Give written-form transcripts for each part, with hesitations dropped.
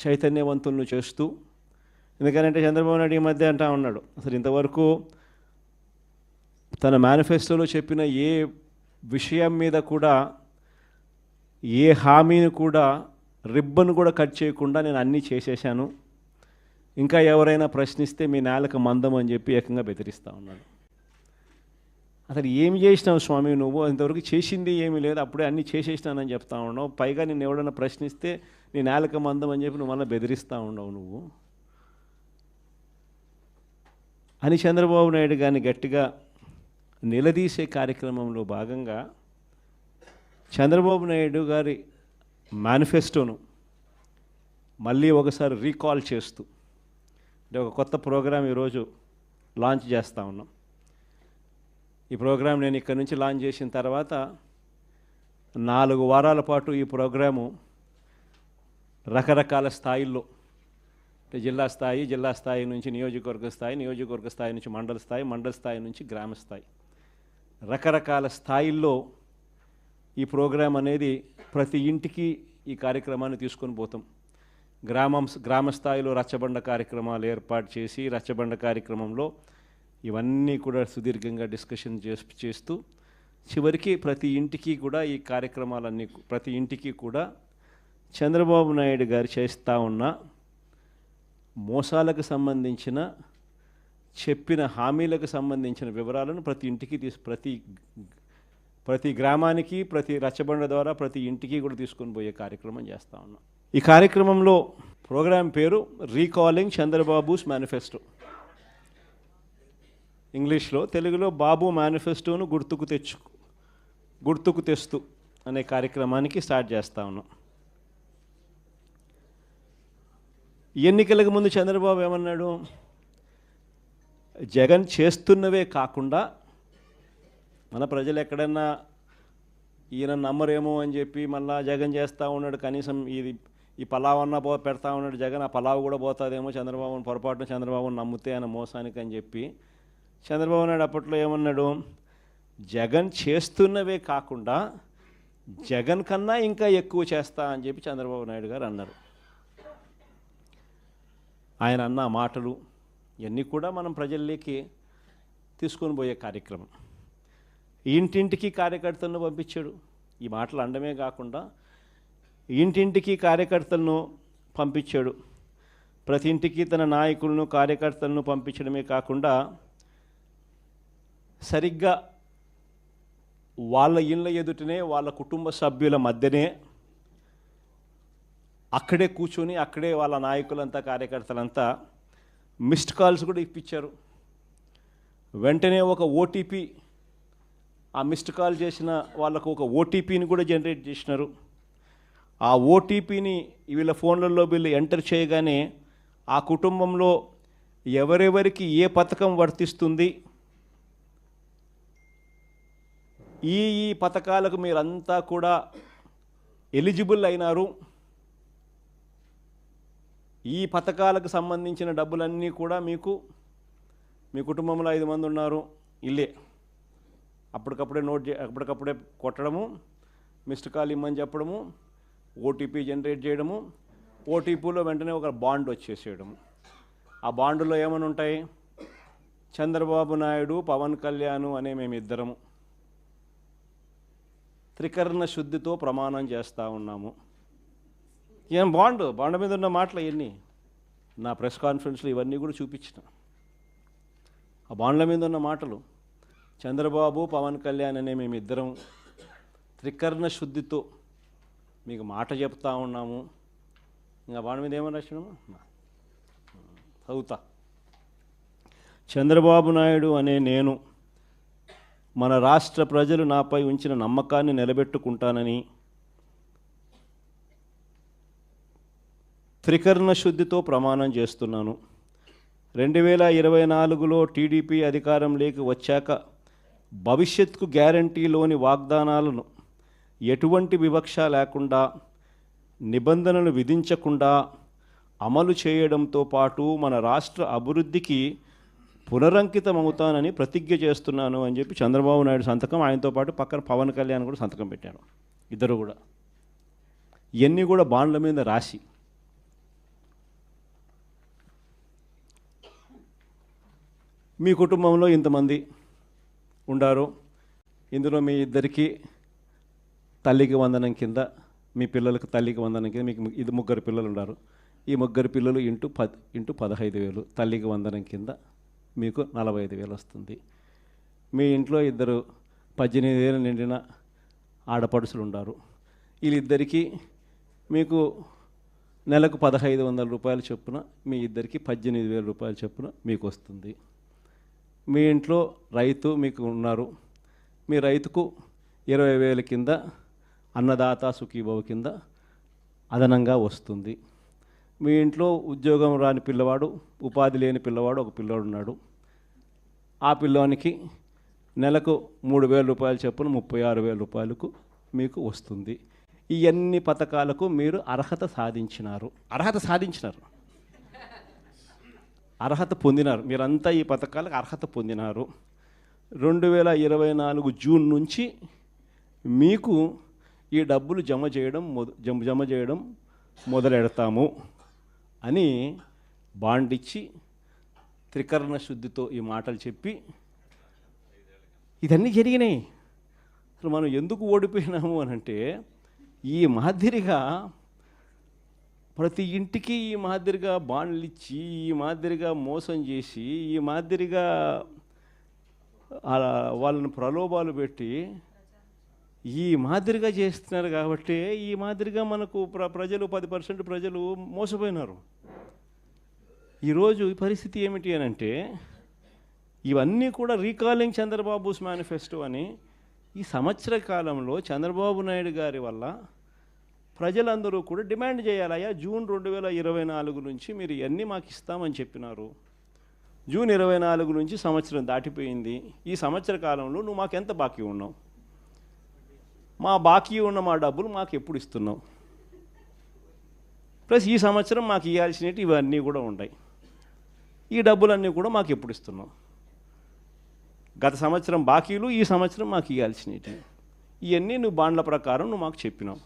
చైతన్యవంతులను చేస్తూ, ఎందుకంటే చంద్రబాబు నాయుడు ఈ మధ్య అంటా ఉన్నాడు, అసలు ఇంతవరకు తన మేనిఫెస్టోలో చెప్పిన ఏ విషయం మీద కూడా, ఏ హామీని కూడా రిబ్బన్ కూడా కట్ చేయకుండా నేను అన్నీ చేసేసాను, ఇంకా ఎవరైనా ప్రశ్నిస్తే మీ నేలకు మందం అని చెప్పి ఏకంగా బెదిరిస్తూ ఉన్నాడు. అసలు ఏమి చేసినావు స్వామి నువ్వు? ఇంతవరకు చేసింది ఏమీ లేదు, అప్పుడే అన్నీ చేసేసినానని చెప్తా ఉన్నావు. పైగా నేను ఎవడన్నా ప్రశ్నిస్తే నీ నేలక మందం అని చెప్పి నువ్వు మళ్ళీ బెదిరిస్తూ ఉండవు నువ్వు అని చంద్రబాబు నాయుడు గారిని గట్టిగా నిలదీసే కార్యక్రమంలో భాగంగా చంద్రబాబు నాయుడు గారి మేనిఫెస్టోను మళ్ళీ ఒకసారి రీకాల్ చేస్తూ, అంటే ఒక కొత్త ప్రోగ్రాం ఈరోజు లాంచ్ చేస్తూ ఉన్నాం. ఈ ప్రోగ్రాం నేను ఇక్కడి నుంచి లాంచ్ చేసిన తర్వాత 4 వారాల పాటు ఈ ప్రోగ్రాము రకరకాల స్థాయిల్లో, అంటే జిల్లా స్థాయి నుంచి నియోజకవర్గ స్థాయి నుంచి మండల స్థాయి నుంచి గ్రామ స్థాయి, రకరకాల స్థాయిల్లో ఈ ప్రోగ్రాం అనేది ప్రతి ఇంటికి ఈ కార్యక్రమాన్ని తీసుకొని పోతాం. గ్రామ స్థాయిలో రచ్చబండ కార్యక్రమాలు ఏర్పాటు చేసి, రచ్చబండ కార్యక్రమంలో ఇవన్నీ కూడా సుదీర్ఘంగా డిస్కషన్ చేస్తూ చివరికి ప్రతి ఇంటికి కూడా ఈ కార్యక్రమాలన్నీ, ప్రతి ఇంటికి కూడా చంద్రబాబు నాయుడు గారు చేస్తూ ఉన్న మోసాలకు సంబంధించిన, చెప్పిన హామీలకు సంబంధించిన వివరాలను ప్రతి ఇంటికి ప్రతి గ్రామానికి, ప్రతి రచ్చబండ ద్వారా ప్రతి ఇంటికి కూడా తీసుకొని పోయే కార్యక్రమం చేస్తూ ఉన్నాం. ఈ కార్యక్రమంలో ప్రోగ్రాం పేరు రీకాలింగ్ చంద్రబాబుస్ మేనిఫెస్టో. ఇంగ్లీష్లో, తెలుగులో బాబు మేనిఫెస్టోను గుర్తుకు తెస్తూ అనే కార్యక్రమానికి స్టార్ట్ చేస్తూ ఉన్నాం. ఎన్నికలకు ముందు చంద్రబాబు ఏమన్నాడు? జగన్ చేస్తున్నవే కాకుండా మన ప్రజలు ఎక్కడన్నా ఈయన నమ్మరేమో అని చెప్పి మళ్ళా జగన్ చేస్తూ ఉన్నాడు, కనీసం ఈ పలావ్ అన్నా పెడతా ఉన్నాడు జగన్, ఆ పలావ్ కూడా పోతుందేమో చంద్రబాబుని పొరపాటున చంద్రబాబుని నమ్మితే ఆయన మోసానికి అని చెప్పి చంద్రబాబు నాయుడు అప్పట్లో ఏమన్నాడు? జగన్ చేస్తున్నవే కాకుండా జగన్ కన్నా ఇంకా ఎక్కువ చేస్తా అని చెప్పి చంద్రబాబు నాయుడు గారు అన్నారు. ఆయన అన్న మాటలు ఇవన్నీ కూడా మనం ప్రజల్లోకి తీసుకొని పోయే కార్యక్రమం. ఇంటింటికి కార్యకర్తలను పంపించాడు. ఈ మాటలు అనడమే కాకుండా ఇంటింటికి కార్యకర్తలను పంపించాడు. ప్రతి ఇంటికి తన నాయకులను, కార్యకర్తలను పంపించడమే కాకుండా సరిగ్గా వాళ్ళ ఇళ్ళ ఎదుటనే, వాళ్ళ కుటుంబ సభ్యుల మధ్యనే అక్కడే కూర్చొని, అక్కడే వాళ్ళ నాయకులంతా, కార్యకర్తలంతా మిస్డ్ కాల్స్ కూడా ఇప్పించారు. వెంటనే ఒక ఓటీపీ, ఆ మిస్డ్ కాల్ చేసిన వాళ్ళకు ఒక ఓటీపీని కూడా జనరేట్ చేసినారు. ఆ ఓటీపీని వీళ్ళ ఫోన్లలో వీళ్ళు ఎంటర్ చేయగానే ఆ కుటుంబంలో ఎవరెవరికి ఏ పథకం వర్తిస్తుంది, ఈ పథకాలకు మీరంతా కూడా ఎలిజిబుల్ అయినారు, ఈ పథకాలకు సంబంధించిన డబ్బులన్నీ కూడా మీకు, మీ కుటుంబంలో 5 మంది ఉన్నారు, ఇల్లే అప్పటికప్పుడే కొట్టడము, మిస్డ్ కాల్ ఇమ్మని చెప్పడము, ఓటీపీ జనరేట్ చేయడము, ఓటీపీలో వెంటనే ఒక బాండ్ వచ్చేసేయడము. ఆ బాండులో ఏమని ఉంటాయి? చంద్రబాబు నాయుడు, పవన్ కళ్యాణ్ అనే మేమిద్దరము త్రికరణ శుద్ధితో ప్రమాణం చేస్తూ ఉన్నాము. ఏం బాండ్ మీద ఉన్న మాటలు ఇవన్నీ నా ప్రెస్ కాన్ఫరెన్స్లో ఇవన్నీ కూడా చూపించిన. ఆ బాండ్ల మీద ఉన్న మాటలు, చంద్రబాబు, పవన్ కళ్యాణ్ అనే మేమిద్దరం త్రికరణ శుద్ధితో మీకు మాట చెప్తా ఉన్నాము. ఇంకా బాండ్ మీద ఏమని రాసినాము చదువుతా. చంద్రబాబు నాయుడు అనే నేను మన రాష్ట్ర ప్రజలు నాపై ఉంచిన నమ్మకాన్ని నిలబెట్టుకుంటానని త్రికరణ శుద్ధితో ప్రమాణం చేస్తున్నాను. 2024లో టీడీపీ అధికారంలోకి వచ్చాక భవిష్యత్తుకు గ్యారంటీలోని వాగ్దానాలను ఎటువంటి వివక్ష లేకుండా, నిబంధనలు విధించకుండా అమలు చేయడంతో పాటు మన రాష్ట్ర అభివృద్ధికి పునరంకితమవుతానని ప్రతిజ్ఞ చేస్తున్నాను అని చెప్పి చంద్రబాబు నాయుడు సంతకం, ఆయనతో పాటు పక్కన పవన్ కళ్యాణ్ కూడా సంతకం పెట్టాడు. ఇద్దరు కూడా ఇవన్నీ కూడా బాండ్ల మీద రాసి మీ కుటుంబంలో ఇంతమంది ఉండారు, ఇందులో మీ ఇద్దరికి తల్లికి వందనం కింద, మీ పిల్లలకు తల్లికి వందనం కింద మీకు ఇది ముగ్గురు పిల్లలు ఉన్నారు. ఈ ముగ్గురు పిల్లలు ఇంటూ 15,000 తల్లికి వందనం కింద మీకు 45,000 వస్తుంది. మీ ఇంట్లో ఇద్దరు 18 ఏళ్ళు నిండిన ఆడపడుచులు ఉన్నారు. వీళ్ళిద్దరికీ మీకు నెలకు 1,500 రూపాయలు చొప్పున, మీ ఇద్దరికి 18,000 రూపాయల చొప్పున మీకు వస్తుంది. మీ ఇంట్లో రైతు మీకు ఉన్నారు, మీ రైతుకు 20,000 కింద అన్నదాత సుఖీభవ కింద అదనంగా వస్తుంది. మీ ఇంట్లో ఉద్యోగం రాని పిల్లవాడు, ఉపాధి లేని పిల్లవాడు ఒక పిల్లోడు ఉన్నాడు. ఆ పిల్లోనికి నెలకు 3,000 రూపాయలు చొప్పున 36,000 రూపాయలకు మీకు వస్తుంది. ఈ అన్ని పథకాలకు మీరు అర్హత సాధించినారు, అర్హత పొందినారు. మీరంతా ఈ పథకాలకు అర్హత పొందినారు. 2024 జూన్ నుంచి మీకు ఈ డబ్బులు జమ చేయడం మొదలెడతాము అని బాండ్ ఇచ్చి త్రికరణ శుద్ధితో ఈ మాటలు చెప్పి ఇదన్నీ జరిగినాయి. అసలు మనం ఎందుకు ఓడిపోయినాము అని అంటే, ఈ మాదిరిగా ప్రతి ఇంటికి ఈ మాదిరిగా బాండ్లు ఇచ్చి, ఈ మాదిరిగా మోసం చేసి, ఈ మాదిరిగా వాళ్ళని ప్రలోభాలు పెట్టి ఈ మాదిరిగా చేస్తున్నారు. కాబట్టి ఈ మాదిరిగా మనకు ప్రజలు 10% ప్రజలు మోసపోయినారు. ఈరోజు ఈ పరిస్థితి ఏమిటి అని అంటే, ఇవన్నీ కూడా రీకాలింగ్ చంద్రబాబుస్ మేనిఫెస్టో అని ఈ సంవత్సర కాలంలో చంద్రబాబు నాయుడు గారి వల్ల ప్రజలందరూ కూడా డిమాండ్ చేయాలయ్యా, జూన్ 2024 నుంచి మీరు ఇవన్నీ మాకు ఇస్తామని చెప్పినారు. జూన్ 24 నుంచి సంవత్సరం దాటిపోయింది. ఈ సంవత్సర కాలంలో నువ్వు మాకు ఎంత బాకీ ఉన్నావు, మా బాకీ ఉన్న మా డబ్బులు మాకు ఎప్పుడు ఇస్తున్నావు, ప్లస్ ఈ సంవత్సరం మాకు ఇవ్వాల్సినవి ఇవన్నీ కూడా ఉన్నాయి, ఈ డబ్బులన్నీ కూడా మాకు ఎప్పుడు ఇస్తున్నావు, గత సంవత్సరం బాకీలు ఈ సంవత్సరం మాకు ఇవ్వాల్సినవి ఇవన్నీ నువ్వు బాండ్ల ప్రకారం నువ్వు మాకు చెప్పినావు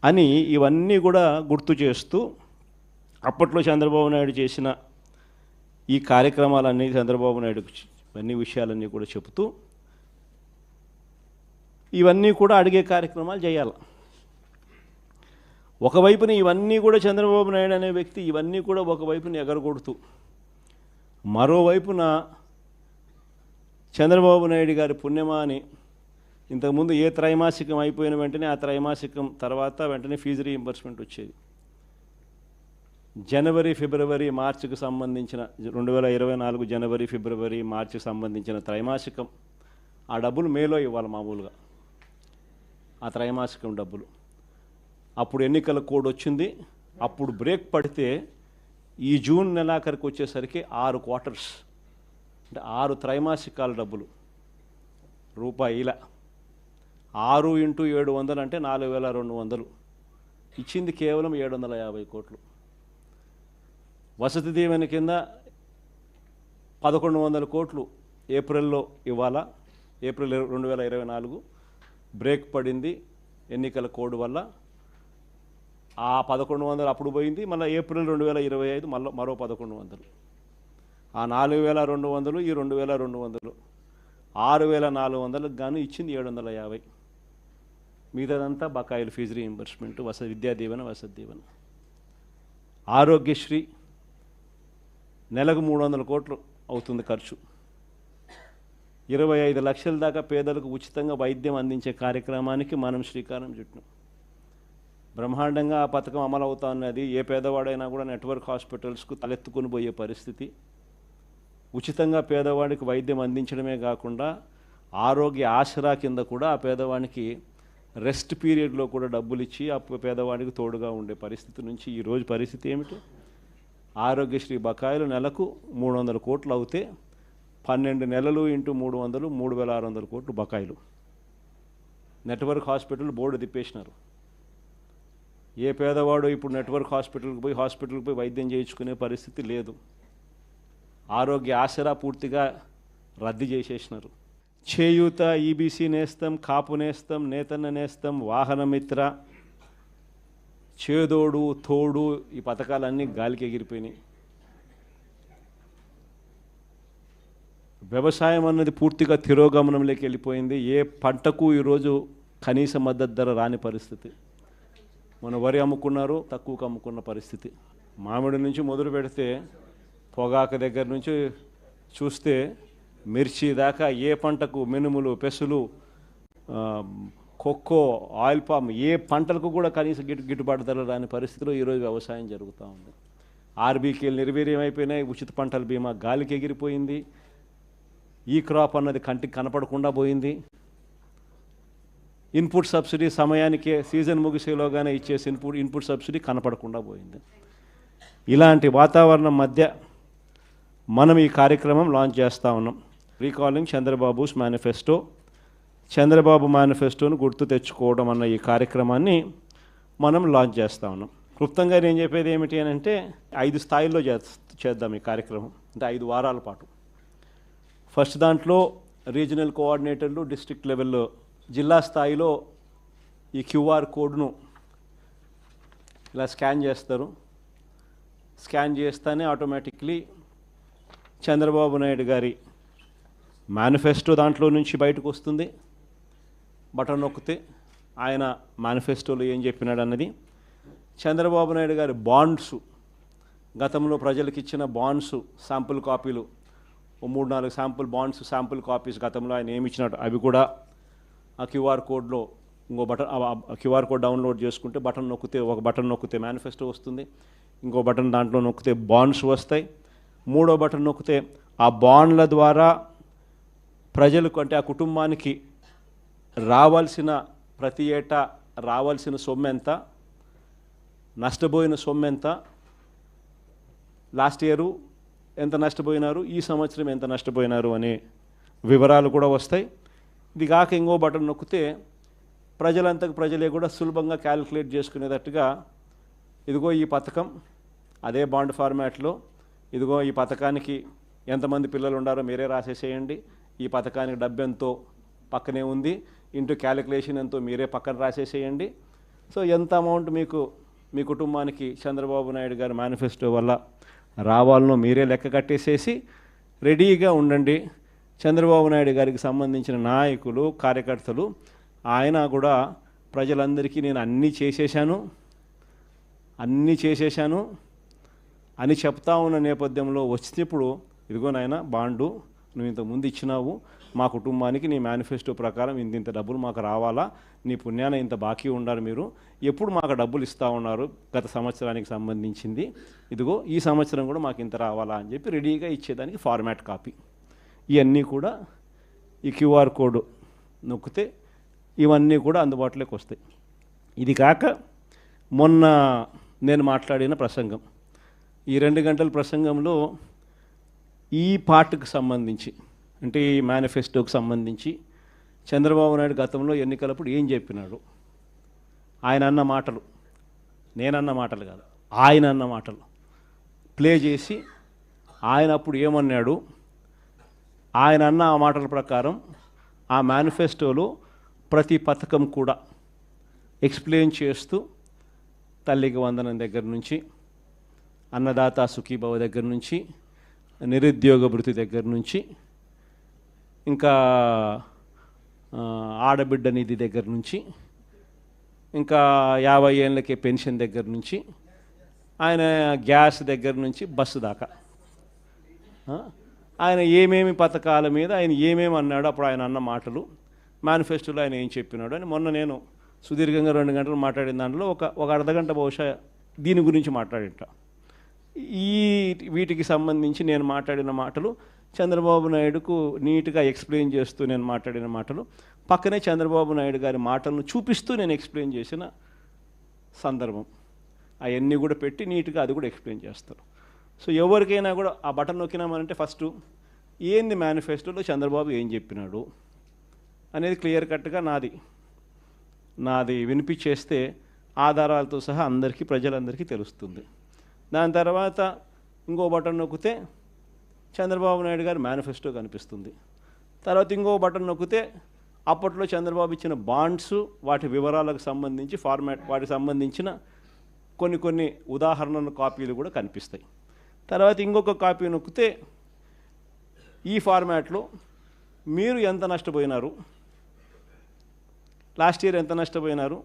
అని ఇవన్నీ కూడా గుర్తు చేస్తూ, అప్పట్లో చంద్రబాబు నాయుడు చేసిన ఈ కార్యక్రమాలన్నీ చంద్రబాబు నాయుడుకు ఇవన్నీ విషయాలన్నీ కూడా చెబుతూ ఇవన్నీ కూడా అడిగే కార్యక్రమాలు చేయాలి. ఒకవైపున ఇవన్నీ కూడా చంద్రబాబు నాయుడు అనే వ్యక్తి ఇవన్నీ కూడా ఒకవైపున ఎగరగొడుతూ, మరోవైపున చంద్రబాబు నాయుడు గారి పుణ్యమా అని ఇంతకుముందు ఏ త్రైమాసికం అయిపోయిన వెంటనే ఆ త్రైమాసికం తర్వాత వెంటనే ఫీజు రీయింబర్స్మెంట్ వచ్చేది. జనవరి ఫిబ్రవరి మార్చికి సంబంధించిన 2024 జనవరి ఫిబ్రవరి మార్చికి సంబంధించిన త్రైమాసికం ఆ డబ్బులు మేలో ఇవ్వాలి మామూలుగా, ఆ త్రైమాసికం డబ్బులు. అప్పుడు ఎన్నికల కోడ్ వచ్చింది. అప్పుడు బ్రేక్ పడితే ఈ జూన్ నెలాఖరికి వచ్చేసరికి 6 క్వార్టర్స్ అంటే 6 త్రైమాసికాల డబ్బులు రూపాయిల 6 × 700 అంటే 4,200 ఇచ్చింది కేవలం 750 కోట్లు. వసతి దీవెన కింద 1,100 కోట్లు ఏప్రిల్లో ఇవ్వాలా. ఏప్రిల్ 2024 బ్రేక్ పడింది ఎన్నికల కోడ్ వల్ల. ఆ 1,100 అప్పుడు పోయింది. మళ్ళీ ఏప్రిల్ 2025 మరో 1,100. ఆ 4,200 ఈ 2,200 6,400కు గాను ఇచ్చింది 750. మిగతాదంతా బకాయిలు, ఫీజు రీయింబర్స్మెంట్, విద్యా దీవెన, వసతి దీవెన. ఆరోగ్యశ్రీ నెలకు 300 కోట్లు అవుతుంది ఖర్చు. 25 లక్షల దాకా పేదలకు ఉచితంగా వైద్యం అందించే కార్యక్రమానికి మనం శ్రీకారం చుట్టాం. బ్రహ్మాండంగా ఆ పథకం అమలు అవుతా ఉన్నది. ఏ పేదవాడైనా కూడా నెట్వర్క్ హాస్పిటల్స్కు తలెత్తుకుని పోయే పరిస్థితి. ఉచితంగా పేదవాడికి వైద్యం అందించడమే కాకుండా ఆరోగ్య ఆసరా కింద కూడా ఆ పేదవాడికి రెస్ట్ పీరియడ్లో కూడా డబ్బులు ఇచ్చి ఆ పేదవాడికి తోడుగా ఉండే పరిస్థితి నుంచి ఈరోజు పరిస్థితి ఏమిటి? ఆరోగ్యశ్రీ బకాయిలు నెలకు 300 కోట్లు అవుతే 12 నెలలు × 300 3,600 కోట్లు బకాయిలు. నెట్వర్క్ హాస్పిటల్ బోర్డు తిప్పేసినారు. ఏ పేదవాడు ఇప్పుడు నెట్వర్క్ హాస్పిటల్కి పోయి వైద్యం చేయించుకునే పరిస్థితి లేదు. ఆరోగ్య ఆసరా పూర్తిగా రద్దు చేసేసినారు. చేయూత, ఈబీసీ నేస్తం, కాపు నేస్తం, నేతన్న నేస్తం, వాహనమిత్ర, చేదోడు తోడు ఈ పథకాలన్నీ గాలికి ఎగిరిపోయినాయి. వ్యవసాయం అన్నది పూర్తిగా తిరోగమనంలోకి వెళ్ళిపోయింది. ఏ పంటకు ఈరోజు కనీస మద్దతు ధర రాని పరిస్థితి. మన వరి అమ్ముకున్నారు, తక్కువకు అమ్ముకున్న పరిస్థితి. మామిడి నుంచి మొదలు పెడితే పొగాకు దగ్గర నుంచి చూస్తే మిర్చి దాకా ఏ పంటకు, మినుములు, పెసులు, కొక్కో, ఆయిల్ పామ్, ఏ పంటలకు కూడా కనీస గిట్టుబాటు ధర రాని పరిస్థితిలో ఈరోజు వ్యవసాయం జరుగుతూ ఉంది. ఆర్బీకేలు నిర్వీర్యం అయిపోయినాయి. ఉచిత పంటల బీమా గాలికి ఎగిరిపోయింది. ఈ క్రాప్ అన్నది కంటికి కనపడకుండా పోయింది. ఇన్పుట్ సబ్సిడీ సమయానికే సీజన్ ముగిసేలోగానే ఇచ్చేసి ఇన్పుట్ సబ్సిడీ కనపడకుండా పోయింది. ఇలాంటి వాతావరణం మధ్య మనం ఈ కార్యక్రమం లాంచ్ చేస్తూ ఉన్నాం. రీకాలింగ్ చంద్రబాబుస్ మేనిఫెస్టో, చంద్రబాబు మేనిఫెస్టోను గుర్తు తెచ్చుకోవడం అన్న ఈ కార్యక్రమాన్ని మనం లాంచ్ చేస్తూ ఉన్నాం. క్లుప్తంగా నేను చెప్పేది ఏమిటి అని అంటే 5 స్థాయిల్లో చేద్దాం ఈ కార్యక్రమం. అంటే 5 వారాల పాటు. ఫస్ట్ దాంట్లో రీజనల్ కోఆర్డినేటర్లు, డిస్ట్రిక్ట్ లెవెల్లో, జిల్లా స్థాయిలో ఈ క్యూఆర్ కోడ్ను ఇలా స్కాన్ చేస్తారు. స్కాన్ చేస్తేనే ఆటోమేటిక్లీ చంద్రబాబు నాయుడు గారి మేనిఫెస్టో దాంట్లో నుంచి బయటకు వస్తుంది. బటన్ నొక్కితే ఆయన మేనిఫెస్టోలో ఏం చెప్పినాడు అన్నది. చంద్రబాబు నాయుడు గారి బాండ్స్, గతంలో ప్రజలకు ఇచ్చిన బాండ్స్ శాంపుల్ కాపీలు, 3-4 శాంపుల్ బాండ్స్, శాంపుల్ కాపీస్ గతంలో ఆయన ఏమి ఇచ్చినట్టు అవి కూడా ఆ క్యూఆర్ కోడ్లో ఇంకో బటన్, క్యూఆర్ కోడ్ డౌన్లోడ్ చేసుకుంటే ఒక బటన్ నొక్కితే మేనిఫెస్టో వస్తుంది. ఇంకో బటన్ దాంట్లో నొక్కితే బాండ్స్ వస్తాయి. 3వ బటన్ నొక్కితే ఆ బాండ్ల ద్వారా ప్రజలకు, అంటే ఆ కుటుంబానికి రావాల్సిన, ప్రతి ఏటా రావాల్సిన సొమ్ము ఎంత, నష్టపోయిన సొమ్ము ఎంత, లాస్ట్ ఇయరు ఎంత నష్టపోయినారు, ఈ సంవత్సరం ఎంత నష్టపోయినారు అనే వివరాలు కూడా వస్తాయి. ఇది కాక ఇంకో బటన్ నొక్కితే ప్రజలంతకు ప్రజలే కూడా సులభంగా క్యాలిక్యులేట్ చేసుకునేటట్టుగా, ఇదిగో ఈ పథకం అదే బాండ్ ఫార్మాట్లో, ఇదిగో ఈ పథకానికి ఎంతమంది పిల్లలు ఉండారో మీరే రాసేసేయండి, ఈ పథకానికి డబ్బు ఎంతో పక్కనే ఉంది, ఇంటూ క్యాలిక్యులేషన్ ఎంతో మీరే పక్కన రాసేసేయండి. సో ఎంత అమౌంట్ మీకు మీ కుటుంబానికి చంద్రబాబు నాయుడు గారి మేనిఫెస్టో వల్ల రావాలనో మీరే లెక్క కట్టేసేసి రెడీగా ఉండండి. చంద్రబాబు నాయుడు గారికి సంబంధించిన నాయకులు, కార్యకర్తలు, ఆయన కూడా ప్రజలందరికీ నేను అన్నీ చేసేశాను అని చెప్తా ఉన్న నేపథ్యంలో వచ్చినప్పుడు, ఇదిగో నాయన బాండు నువ్వు ఇంత ముందు ఇచ్చినావు, మా కుటుంబానికి నీ మేనిఫెస్టో ప్రకారం ఇంత డబ్బులు మాకు రావాలా, నీ పుణ్యాన ఇంత బాకీ ఉండాలి, మీరు ఎప్పుడు మాకు డబ్బులు ఇస్తూ ఉన్నారు గత సంవత్సరానికి సంబంధించింది, ఇదిగో ఈ సంవత్సరం కూడా మాకు ఇంత రావాలా అని చెప్పి రెడీగా ఇచ్చేదానికి ఫార్మాట్ కాపీ. ఇవన్నీ కూడా ఈ క్యూఆర్ కోడ్ నొక్కితే ఇవన్నీ కూడా అందుబాటులోకి వస్తాయి. ఇది కాక మొన్న నేను మాట్లాడిన ప్రసంగం, ఈ 2 గంటల ప్రసంగంలో ఈ పార్ట్కి సంబంధించి, అంటే ఈ మేనిఫెస్టోకి సంబంధించి చంద్రబాబు నాయుడు గతంలో ఎన్నికలప్పుడు ఏం చెప్పినాడు, ఆయన అన్న మాటలు, నేనన్న మాటలు కాదు, ఆయన అన్న మాటలు ప్లే చేసి ఆయన అప్పుడు ఏమన్నాడు, ఆయన అన్న ఆ మాటల ప్రకారం ఆ మేనిఫెస్టోలో ప్రతి పథకం కూడా ఎక్స్ప్లెయిన్ చేస్తూ, తల్లికి వందనం దగ్గర నుంచి, అన్నదాత సుఖీభవ దగ్గర నుంచి, నిరుద్యోగ భృతి దగ్గర నుంచి, ఇంకా ఆడబిడ్డ నిధి దగ్గర నుంచి, ఇంకా 50 ఏళ్ళకే పెన్షన్ దగ్గర నుంచి, ఆయన గ్యాస్ దగ్గర నుంచి బస్సు దాకా ఆయన ఏమేమి పథకాల మీద ఆయన ఏమేమి అన్నాడు, అప్పుడు ఆయన అన్న మాటలు, మేనిఫెస్టోలో ఆయన ఏం చెప్పినాడు అని మొన్న నేను సుదీర్ఘంగా 2 గంటలు మాట్లాడిన దాంట్లో ఒక అర్ధగంట బహుశా దీని గురించి మాట్లాడింట. వీటికి సంబంధించి నేను మాట్లాడిన మాటలు చంద్రబాబు నాయుడుకు నీట్గా ఎక్స్ప్లెయిన్ చేస్తూ నేను మాట్లాడిన మాటలు, పక్కనే చంద్రబాబు నాయుడు గారి మాటలను చూపిస్తూ నేను ఎక్స్ప్లెయిన్ చేసిన సందర్భం, అవన్నీ కూడా పెట్టి నీట్గా అది కూడా ఎక్స్ప్లెయిన్ చేస్తారు. సో ఎవరికైనా కూడా ఆ బటన్ నొక్కినామనంటే ఫస్ట్ ఏంది మేనిఫెస్టోలో చంద్రబాబు ఏం చెప్పినాడు అనేది క్లియర్ కట్గా నాది వినిపించేస్తే ఆధారాలతో సహా అందరికీ, ప్రజలందరికీ తెలుస్తుంది. దాని తర్వాత ఇంకో బటన్ నొక్కితే చంద్రబాబు నాయుడు గారి మేనిఫెస్టో కనిపిస్తుంది. తర్వాత ఇంకో బటన్ నొక్కితే అప్పట్లో చంద్రబాబు ఇచ్చిన బాండ్స్, వాటి వివరాలకు సంబంధించి ఫార్మాట్, వాటికి సంబంధించిన కొన్ని ఉదాహరణల కాపీలు కూడా కనిపిస్తాయి. తర్వాత ఇంకొక కాపీ నొక్కితే ఈ ఫార్మాట్లో మీరు ఎంత నష్టపోయినారు, లాస్ట్ ఇయర్ ఎంత నష్టపోయినారు,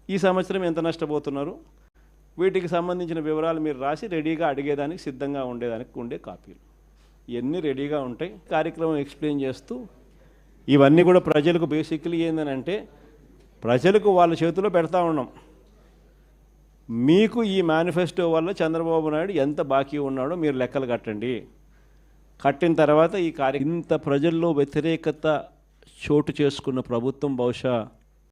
ఈ సంవత్సరం ఎంత నష్టపోతున్నారు, వీటికి సంబంధించిన వివరాలు మీరు రాసి రెడీగా అడిగేదానికి సిద్ధంగా ఉండేదానికి ఉండే కాపీలు ఇవన్నీ రెడీగా ఉంటాయి. కార్యక్రమం ఎక్స్ప్లెయిన్ చేస్తూ ఇవన్నీ కూడా ప్రజలకు బేసిక్లీ ఏంటంటే ప్రజలకు వాళ్ళ చేతిలో పెడతా ఉన్నాం. మీకు ఈ మేనిఫెస్టో వల్ల చంద్రబాబు నాయుడు ఎంత బాకీ ఉన్నాడో మీరు లెక్కలు కట్టండి. కట్టిన తర్వాత ఈ ఇంత ప్రజల్లో వ్యతిరేకత చోటు చేసుకున్న ప్రభుత్వం బహుశా